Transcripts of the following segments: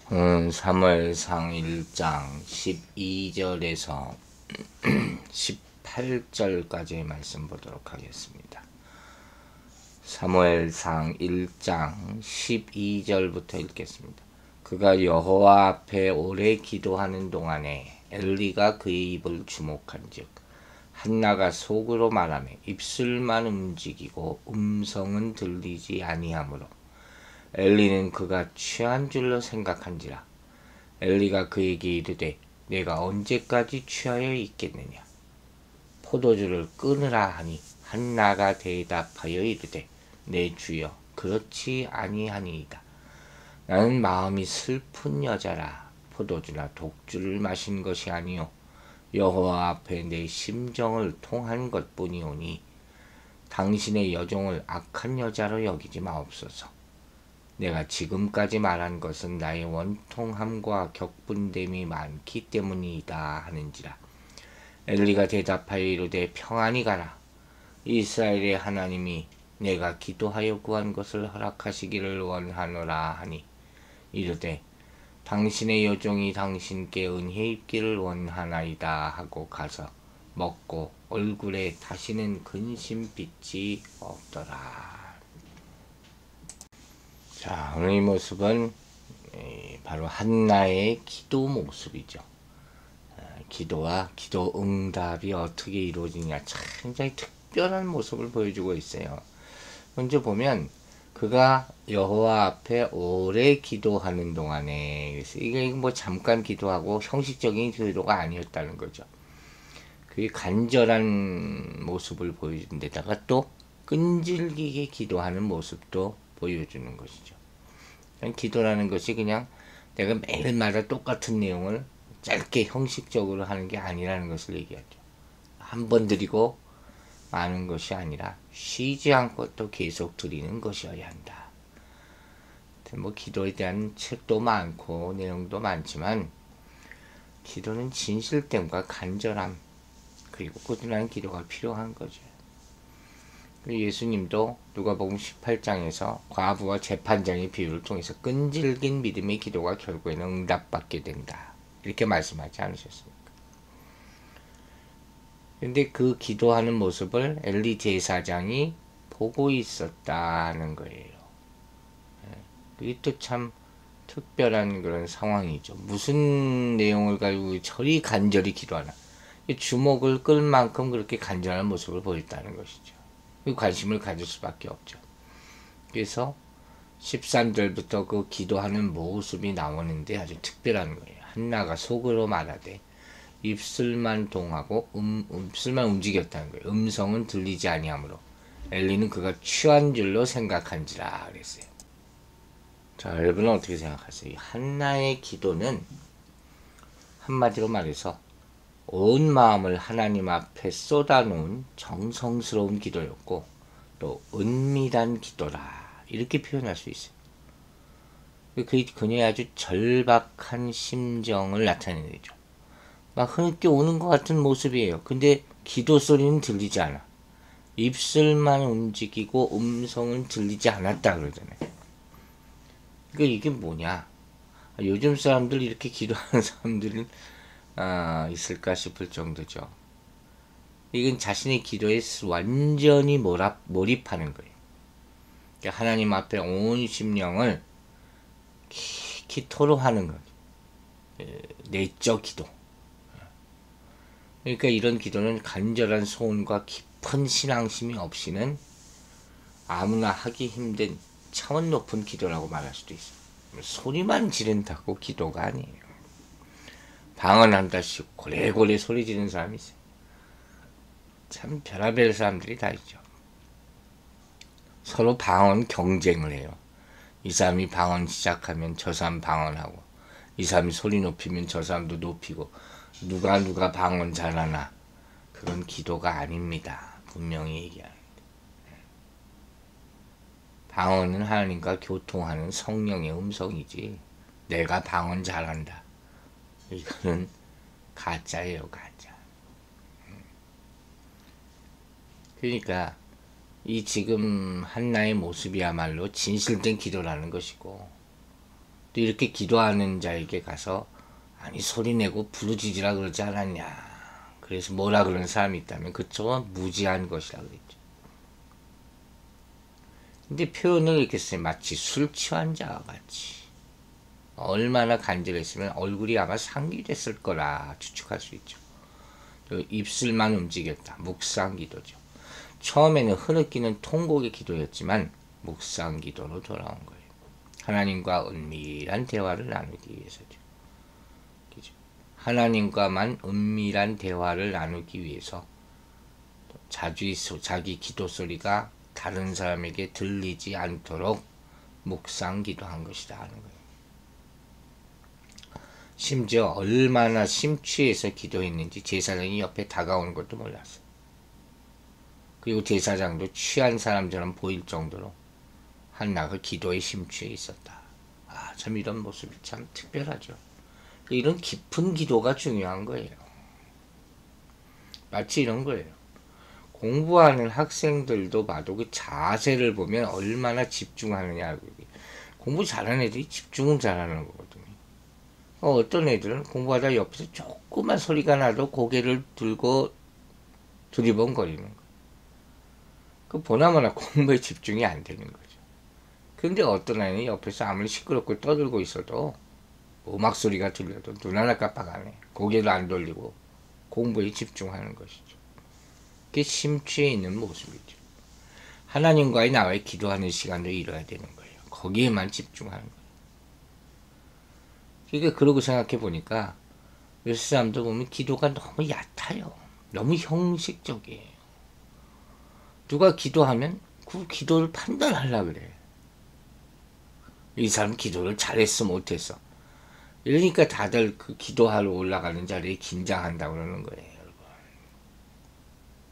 사무엘상 1장 12절에서 18절까지의 말씀 보도록 하겠습니다. 사무엘상 1장 12절부터 읽겠습니다. 그가 여호와 앞에 오래 기도하는 동안에 엘리가 그의 입을 주목한즉 한나가 속으로 말하며 입술만 움직이고 음성은 들리지 아니하므로 엘리는 그가 취한 줄로 생각한지라. 엘리가 그에게 이르되 내가 언제까지 취하여 있겠느냐. 포도주를 끊으라 하니 한나가 대답하여 이르되 내 주여 그렇지 아니하니이다. 나는 마음이 슬픈 여자라. 포도주나 독주를 마신 것이 아니요 여호와 앞에 내 심정을 통한 것뿐이오니 당신의 여종을 악한 여자로 여기지 마옵소서. 내가 지금까지 말한 것은 나의 원통함과 격분됨이 많기 때문이다 하는지라. 엘리가 대답하여 이르되 평안히 가라. 이스라엘의 하나님이 내가 기도하여 구한 것을 허락하시기를 원하노라 하니 이르되 당신의 여종이 당신께 은혜 입기를 원하나이다 하고 가서 먹고 얼굴에 다시는 근심빛이 없더라. 자, 오늘 이 모습은 바로 한나의 기도 모습이죠. 기도와 기도 응답이 어떻게 이루어지냐, 굉장히 특별한 모습을 보여주고 있어요. 먼저 보면 그가 여호와 앞에 오래 기도하는 동안에, 그래서 이게 뭐 잠깐 기도하고 형식적인 기도가 아니었다는 거죠. 그게 간절한 모습을 보여준 데다가 또 끈질기게 기도하는 모습도 보여주는 것이죠. 기도라는 것이 그냥 내가 매일마다 똑같은 내용을 짧게 형식적으로 하는 게 아니라는 것을 얘기하죠. 한 번 드리고 마는 것이 아니라 쉬지 않고 또 계속 드리는 것이어야 한다. 뭐 기도에 대한 책도 많고 내용도 많지만 기도는 진실됨과 간절함 그리고 꾸준한 기도가 필요한 거죠. 예수님도 누가복음 18장에서 과부와 재판장의 비유를 통해서 끈질긴 믿음의 기도가 결국에는 응답받게 된다. 이렇게 말씀하지 않으셨습니까? 근데 그 기도하는 모습을 엘리 제사장이 보고 있었다는 거예요. 그게 또 참 특별한 그런 상황이죠. 무슨 내용을 가지고 저리 간절히 기도하나. 주목을 끌 만큼 그렇게 간절한 모습을 보였다는 것이죠. 관심을 가질 수밖에 없죠. 그래서 13절부터 그 기도하는 모습이 나오는데 아주 특별한 거예요. 한나가 속으로 말하되 입술만 동하고 입술만 움직였다는 거예요. 음성은 들리지 아니하므로 엘리는 그가 취한 줄로 생각한지라 그랬어요. 자, 여러분은 어떻게 생각하세요? 한나의 기도는 한마디로 말해서 온 마음을 하나님 앞에 쏟아놓은 정성스러운 기도였고 또 은밀한 기도라 이렇게 표현할 수 있어요. 그녀의 아주 절박한 심정을 나타내는 거죠. 막 흐느껴 오는 것 같은 모습이에요. 근데 기도 소리는 들리지 않아. 입술만 움직이고 음성은 들리지 않았다 그러잖아요. 그러니까 이게 뭐냐? 요즘 사람들 이렇게 기도하는 사람들은 있을까 싶을 정도죠. 이건 자신의 기도에 완전히 몰입하는 거예요. 그러니까 하나님 앞에 온 심령을 기토로 하는 거죠. 내적 기도. 그러니까 이런 기도는 간절한 소원과 깊은 신앙심이 없이는 아무나 하기 힘든 차원 높은 기도라고 말할 수도 있어요. 소리만 지른다고 기도가 아니에요. 방언한다시고 고래고래 소리 지르는 사람이 있어요. 참 별의별 사람들이 다 있죠. 서로 방언 경쟁을 해요. 이 사람이 방언 시작하면 저 사람 방언하고 이 사람이 소리 높이면 저 사람도 높이고 누가 방언 잘하나. 그건 기도가 아닙니다. 분명히 얘기합니다. 방언은 하나님과 교통하는 성령의 음성이지 내가 방언 잘한다. 이거는 가짜예요, 가짜. 그러니까 이 지금 한나의 모습이야말로 진실된 기도라는 것이고 또 이렇게 기도하는 자에게 가서 아니 소리내고 부르짖으라 그러지 않았냐. 그래서 뭐라 그러는 사람이 있다면 그쪽은 무지한 것이라 그랬죠. 근데 표현을 이렇게 써요. 마치 술 취한 자와 같이. 얼마나 간절했으면 얼굴이 아마 상기됐을 거라 추측할 수 있죠. 입술만 움직였다. 묵상기도죠. 처음에는 흐느끼는 통곡의 기도였지만 묵상기도로 돌아온 거예요. 하나님과 은밀한 대화를 나누기 위해서죠. 그죠? 하나님과만 은밀한 대화를 나누기 위해서 자기 기도 소리가 다른 사람에게 들리지 않도록 묵상기도한 것이다 하는 거예요. 심지어 얼마나 심취해서 기도했는지 제사장이 옆에 다가오는 것도 몰랐어요. 그리고 제사장도 취한 사람처럼 보일 정도로 한나가 기도에 심취해 있었다. 아, 참 이런 모습이 참 특별하죠. 이런 깊은 기도가 중요한 거예요. 마치 이런 거예요. 공부하는 학생들도 봐도 그 자세를 보면 얼마나 집중하느냐. 공부 잘하는 애들이 집중은 잘하는 거거든요. 어떤 애들은 공부하다 옆에서 조그만 소리가 나도 고개를 들고 두리번거리는 거예요. 그 보나마나 공부에 집중이 안 되는 거죠. 근데 어떤 아이는 옆에서 아무리 시끄럽고 떠들고 있어도 음악 소리가 들려도 눈 하나 깜빡 안 해. 고개를 안 돌리고 공부에 집중하는 것이죠. 그게 심취해 있는 모습이죠. 하나님과의 나와의 기도하는 시간도 이뤄야 되는 거예요. 거기에만 집중하는 거예요. 그러니까 그러고 생각해 보니까 요새 사람들 보면 기도가 너무 얕아요. 너무 형식적이에요. 누가 기도하면 그 기도를 판단하려고 그래. 이 사람 기도를 잘했어 못했어. 이러니까 다들 그 기도하러 올라가는 자리에 긴장한다고 그러는 거예요. 여러분.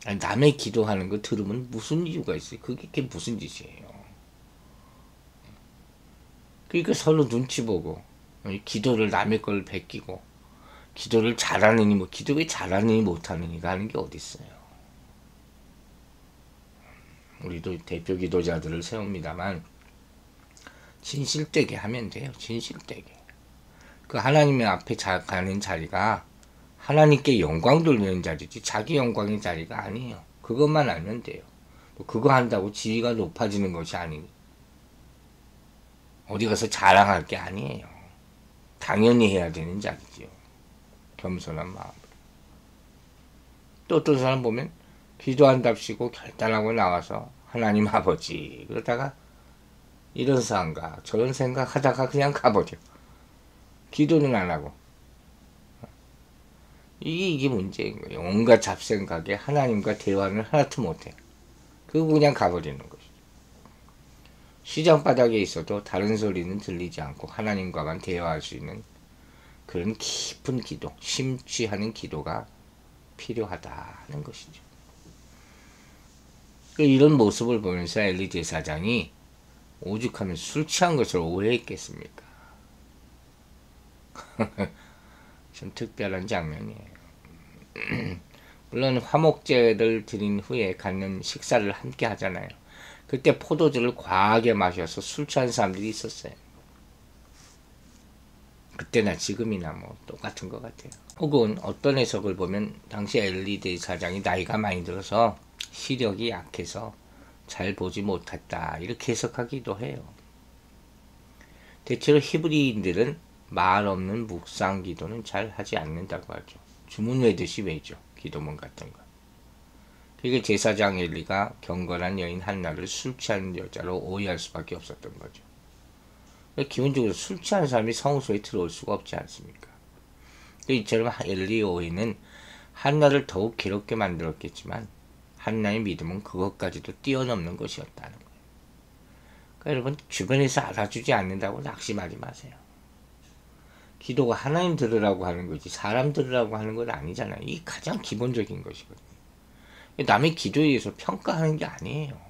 아니, 남의 기도하는 거 들으면 무슨 이유가 있어요. 그게 무슨 짓이에요. 그러니까 서로 눈치 보고 기도를 남의 걸 베끼고 기도를 잘하느니 뭐 기도 왜 잘하느니 못하느니가 하는 게 어디 있어요. 우리도 대표 기도자들을 세웁니다만 진실되게 하면 돼요. 진실되게. 그 하나님의 앞에 가는 자리가 하나님께 영광 돌리는 자리지 자기 영광의 자리가 아니에요. 그것만 알면 돼요. 그거 한다고 지위가 높아지는 것이 아니니 어디 가서 자랑할 게 아니에요. 당연히 해야 되는 자리지요. 겸손한 마음으로. 또 어떤 사람 보면 기도한답시고 결단하고 나와서 하나님 아버지 그러다가 이런 생각 저런 생각 하다가 그냥 가버려. 기도는 안 하고. 이게 문제인 거예요. 온갖 잡생각에 하나님과 대화는 하나도 못해. 그거 그냥 가버리는 것이죠. 시장 바닥에 있어도 다른 소리는 들리지 않고 하나님과만 대화할 수 있는 그런 깊은 기도, 심취하는 기도가 필요하다는 것이죠. 이런 모습을 보면서 엘리 제사장이 오죽하면 술 취한 것을 오해했겠습니까? 좀 특별한 장면이에요. 물론 화목제를 드린 후에 갖는 식사를 함께 하잖아요. 그때 포도주를 과하게 마셔서 술 취한 사람들이 있었어요. 그때나 지금이나 뭐 똑같은 것 같아요. 혹은 어떤 해석을 보면 당시 엘리 제사장이 나이가 많이 들어서 시력이 약해서 잘 보지 못했다 이렇게 해석하기도 해요. 대체로 히브리인들은 말 없는 묵상 기도는 잘 하지 않는다고 하죠. 주문 외듯이 외죠. 기도문 같은 거. 그게 제사장 엘리가 경건한 여인 한나를 술 취한 여자로 오해할 수밖에 없었던 거죠. 기본적으로 술 취한 사람이 성소에 들어올 수가 없지 않습니까? 이처럼 엘리의 오해는 한나를 더욱 괴롭게 만들었겠지만 한나의 믿음은 그것까지도 뛰어넘는 것이었다는 거예요. 그러니까 여러분 주변에서 알아주지 않는다고 낙심하지 마세요. 기도가 하나님 들으라고 하는 거지 사람 들으라고 하는 건 아니잖아요. 이 가장 기본적인 것이거든요. 남의 기도에 의해서 평가하는 게 아니에요.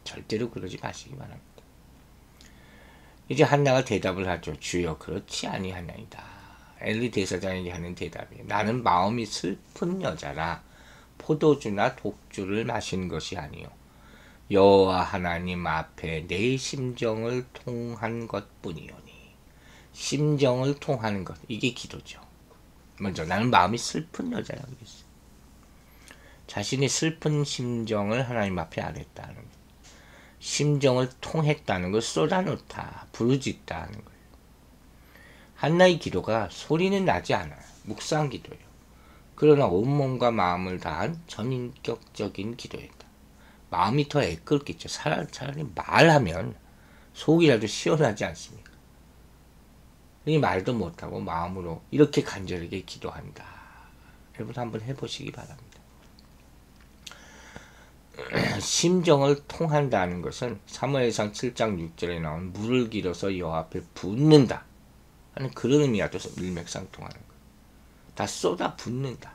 절대로 그러지 마시기 바랍니다. 이제 한나가 대답을 하죠. 주여 그렇지 아니하나이다. 엘리 대사장에게 하는 대답이에요. 나는 마음이 슬픈 여자라 포도주나 독주를 마신 것이 아니요 여호와 하나님 앞에 내 심정을 통한 것뿐이오니 심정을 통하는 것, 이게 기도죠. 먼저 나는 마음이 슬픈 여자야 그랬어요. 자신의 슬픈 심정을 하나님 앞에 아랬다는 거예요. 심정을 통했다는 걸 쏟아놓다, 부르짖다는 거예요. 한나의 기도가 소리는 나지 않아요. 묵상 기도예요. 그러나 온몸과 마음을 다한 전인격적인 기도였다. 마음이 더 애끓겠죠. 차라리 말하면 속이라도 시원하지 않습니까? 이 말도 못하고 마음으로 이렇게 간절하게 기도한다. 여러분 한번 해보시기 바랍니다. 심정을 통한다는 것은 사무엘상 7장 6절에 나온 물을 길어서 여호와 앞에 붓는다 하는 그런 의미와도 일맥상통하는 거예요. 다 쏟아 붓는다.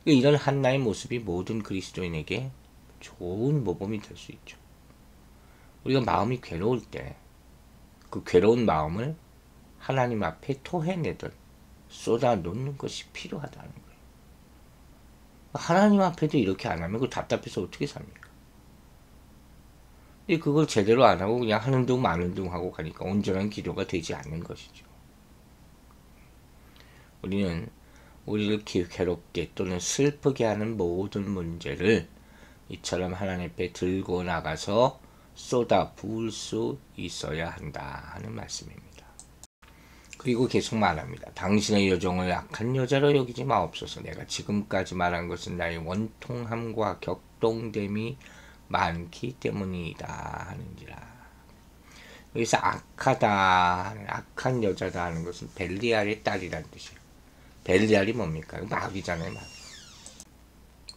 이런 한나의 모습이 모든 그리스도인에게 좋은 모범이 될 수 있죠. 우리가 마음이 괴로울 때 그 괴로운 마음을 하나님 앞에 토해내듯 쏟아 놓는 것이 필요하다는 거예요. 하나님 앞에도 이렇게 안 하면 그 답답해서 어떻게 삽니까? 그걸 제대로 안 하고 그냥 하는 둥 마는 둥 하고 가니까 온전한 기도가 되지 않는 것이죠. 우리는 우리를 괴롭게 또는 슬프게 하는 모든 문제를 이처럼 하나님 앞에 들고 나가서 쏟아 부을 수 있어야 한다 하는 말씀입니다. 그리고 계속 말합니다. 당신의 여종을 악한 여자로 여기지 마옵소서. 내가 지금까지 말한 것은 나의 원통함과 격동됨이 많기 때문이다 하는지라. 여기서 악하다, 악한 여자다 하는 것은 벨리알의 딸이라는 뜻이에요. 벨리알이 뭡니까? 마귀잖아요, 마귀.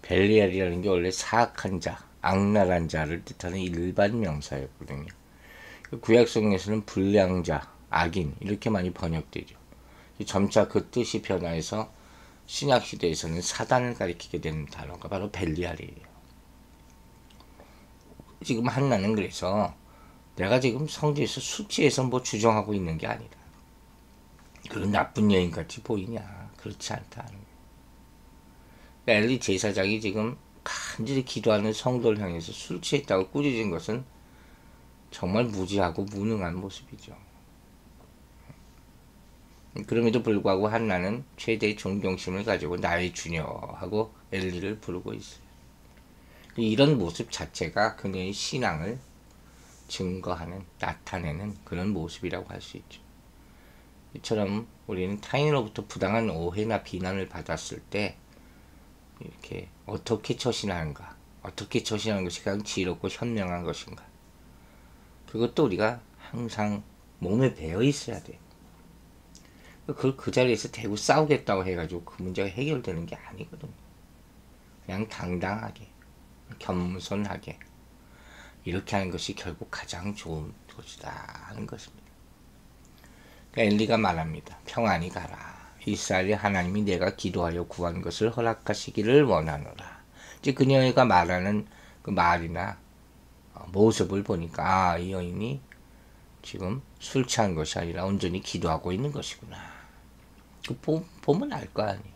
벨리알이라는 게 원래 사악한 자, 악랄한 자를 뜻하는 일반 명사였거든요. 구약성에서는 불량자, 악인 이렇게 많이 번역되죠. 점차 그 뜻이 변화해서 신약시대에서는 사단을 가리키게 되는 단어가 바로 벨리알이에요. 지금 한나는 그래서 내가 지금 성지에서 술 취해서 뭐 주정하고 있는 게 아니다. 그런 나쁜 여인같이 보이냐. 그렇지 않다. 엘리 제사장이 지금 간절히 기도하는 성도를 향해서 술 취했다고 꾸짖은 것은 정말 무지하고 무능한 모습이죠. 그럼에도 불구하고 한나는 최대의 존경심을 가지고 나의 주녀하고 엘리를 부르고 있어요. 이런 모습 자체가 그녀의 신앙을 증거하는, 나타내는 그런 모습이라고 할 수 있죠. 이처럼 우리는 타인으로부터 부당한 오해나 비난을 받았을 때 이렇게 어떻게 처신하는가, 어떻게 처신하는 것이 가장 지혜롭고 현명한 것인가, 그것도 우리가 항상 몸에 배어 있어야 돼요. 그걸 그 자리에서 대고 싸우겠다고 해가지고 그 문제가 해결되는 게 아니거든요. 그냥 당당하게, 겸손하게 이렇게 하는 것이 결국 가장 좋은 것이다 하는 것입니다. 엘리가 말합니다. 평안히 가라. 이스라엘의 하나님이 내가 기도하여 구한 것을 허락하시기를 원하노라. 이제 그녀가 말하는 그 말이나 모습을 보니까 이 여인이 지금 술 취한 것이 아니라 온전히 기도하고 있는 것이구나. 보면 알 거 아니에요.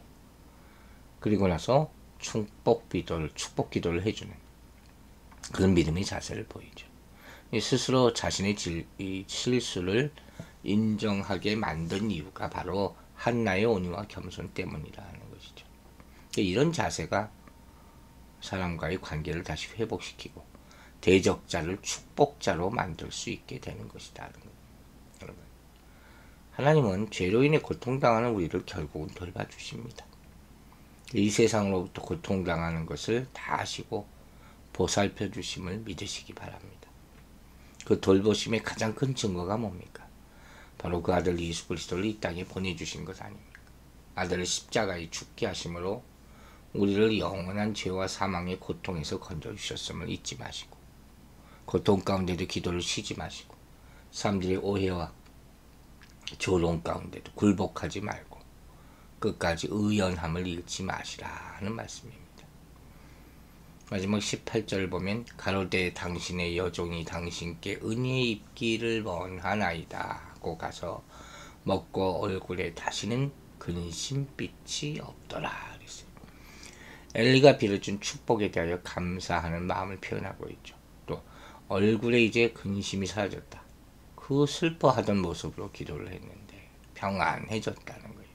그리고 나서 축복 기도를 해주는 그런 믿음의 자세를 보이죠. 스스로 자신의 실수를 인정하게 만든 이유가 바로 한나의 온유와 겸손 때문이라는 것이죠. 이런 자세가 사람과의 관계를 다시 회복시키고 대적자를 축복자로 만들 수 있게 되는 것이다. 여러분, 하나님은 죄로 인해 고통당하는 우리를 결국은 돌봐주십니다. 이 세상으로부터 고통당하는 것을 다 아시고 보살펴 주심을 믿으시기 바랍니다. 그 돌보심의 가장 큰 증거가 뭡니까? 바로 그 아들 예수 그리스도를 이 땅에 보내주신 것 아닙니까? 아들을 십자가에 죽게 하심으로 우리를 영원한 죄와 사망의 고통에서 건져주셨음을 잊지 마시고, 고통 가운데도 기도를 쉬지 마시고, 사람들의 오해와 조롱 가운데도 굴복하지 말고 끝까지 의연함을 잃지 마시라는 말씀입니다. 마지막 18절 보면 가로되 당신의 여종이 당신께 은혜 입기를 원하나이다 하고 가서 먹고 얼굴에 다시는 근심빛이 없더라 그랬어요. 엘리가 빌어준 축복에 대하여 감사하는 마음을 표현하고 있죠. 또 얼굴에 이제 근심이 사라졌다. 그 슬퍼하던 모습으로 기도를 했는데 평안해졌다는 거예요.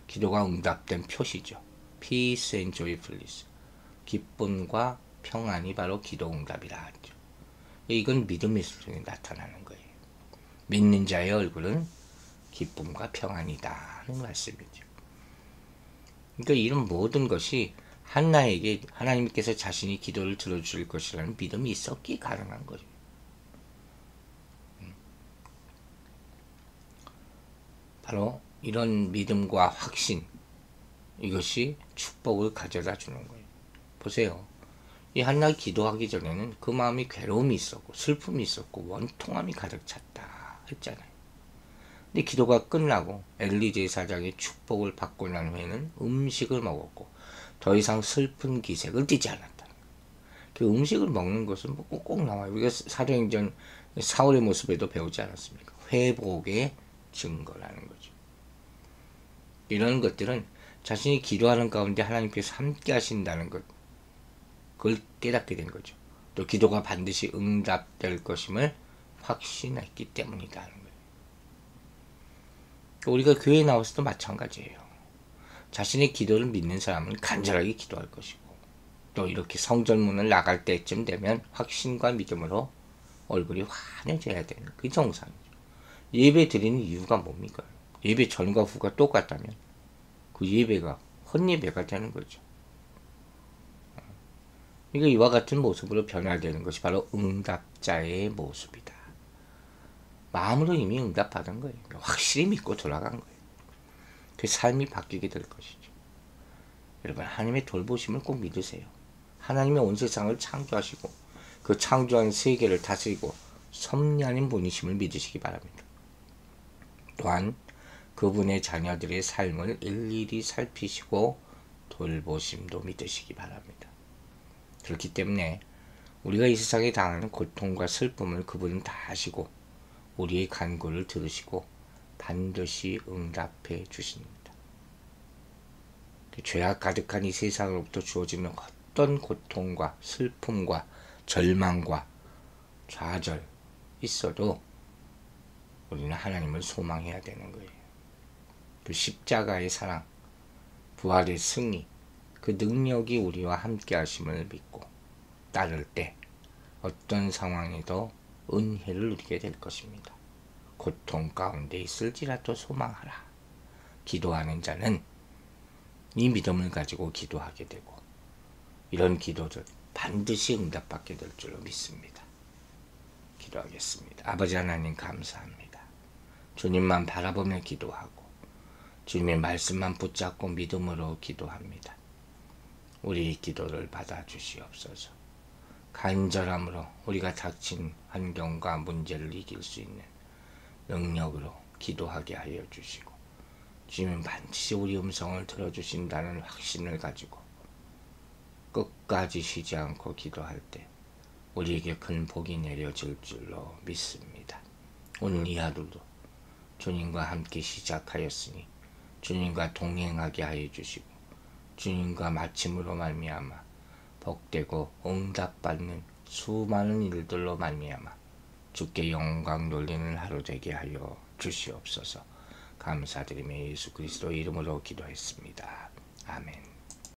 기도가 응답된 표시죠. Peace and joyfulness. 기쁨과 평안이 바로 기도 응답이라 하죠. 이건 믿음의 수준에 나타나는 거예요. 믿는 자의 얼굴은 기쁨과 평안이다 하는 말씀이죠. 그러니까 이런 모든 것이 한나에게 하나님께서 자신이 기도를 들어줄 것이라는 믿음이 있었기에 가능한 거죠. 바로 이런 믿음과 확신, 이것이 축복을 가져다 주는 거예요. 보세요. 이 한나 기도하기 전에는 그 마음이 괴로움이 있었고 슬픔이 있었고 원통함이 가득 찼다 했잖아요. 근데 기도가 끝나고 엘리 제사장의 축복을 받고 난 후에는 음식을 먹었고 더 이상 슬픈 기색을 띠지 않았다. 그 음식을 먹는 것은 뭐 꼭꼭 나와요. 우리가 사도행전 사울의 모습에도 배우지 않았습니까? 회복의 증거라는 거죠. 이런 것들은 자신이 기도하는 가운데 하나님께서 함께 하신다는 것, 그걸 깨닫게 된 거죠. 또 기도가 반드시 응답될 것임을 확신했기 때문이다 하는 거예요. 우리가 교회에 나와서도 마찬가지예요. 자신의 기도를 믿는 사람은 간절하게 기도할 것이고 또 이렇게 성전문을 나갈 때쯤 되면 확신과 믿음으로 얼굴이 환해져야 되는 그 정상이죠. 예배 드리는 이유가 뭡니까? 예배 전과 후가 똑같다면 그 예배가 헛예배가 되는 거죠. 그러니까 이와 같은 모습으로 변화되는 것이 바로 응답자의 모습이다. 마음으로 이미 응답받은 거예요. 확실히 믿고 돌아간 거예요. 그 삶이 바뀌게 될 것이죠. 여러분, 하나님의 돌보심을 꼭 믿으세요. 하나님의 온 세상을 창조하시고 그 창조한 세계를 다스리고 섭리하는 분이심을 믿으시기 바랍니다. 또한 그분의 자녀들의 삶을 일일이 살피시고 돌보심도 믿으시기 바랍니다. 그렇기 때문에 우리가 이 세상에 당하는 고통과 슬픔을 그분은 다 아시고 우리의 간구를 들으시고 반드시 응답해 주십니다. 죄악 가득한 이 세상으로부터 주어지는 어떤 고통과 슬픔과 절망과 좌절 있어도 우리는 하나님을 소망해야 되는 거예요. 그 십자가의 사랑, 부활의 승리, 그 능력이 우리와 함께 하심을 믿고 따를 때 어떤 상황에도 은혜를 누리게 될 것입니다. 고통 가운데 있을지라도 소망하라. 기도하는 자는 이 믿음을 가지고 기도하게 되고 이런 기도들 반드시 응답받게 될 줄로 믿습니다. 기도하겠습니다. 아버지 하나님 감사합니다. 주님만 바라보며 기도하고 주님의 말씀만 붙잡고 믿음으로 기도합니다. 우리의 기도를 받아주시옵소서. 간절함으로 우리가 닥친 환경과 문제를 이길 수 있는 능력으로 기도하게 하여 주시고 주님은 반드시 우리 음성을 들어주신다는 확신을 가지고 끝까지 쉬지 않고 기도할 때 우리에게 큰 복이 내려질 줄로 믿습니다. 오늘 이 하루도 주님과 함께 시작하였으니 주님과 동행하게 하여 주시고 주님과 마침으로 말미암아 복되고 응답받는 수많은 일들로 말미암아 주께 영광 돌리는 하루 되게 하여 주시옵소서. 감사드리며 예수 그리스도 이름으로 기도했습니다. 아멘.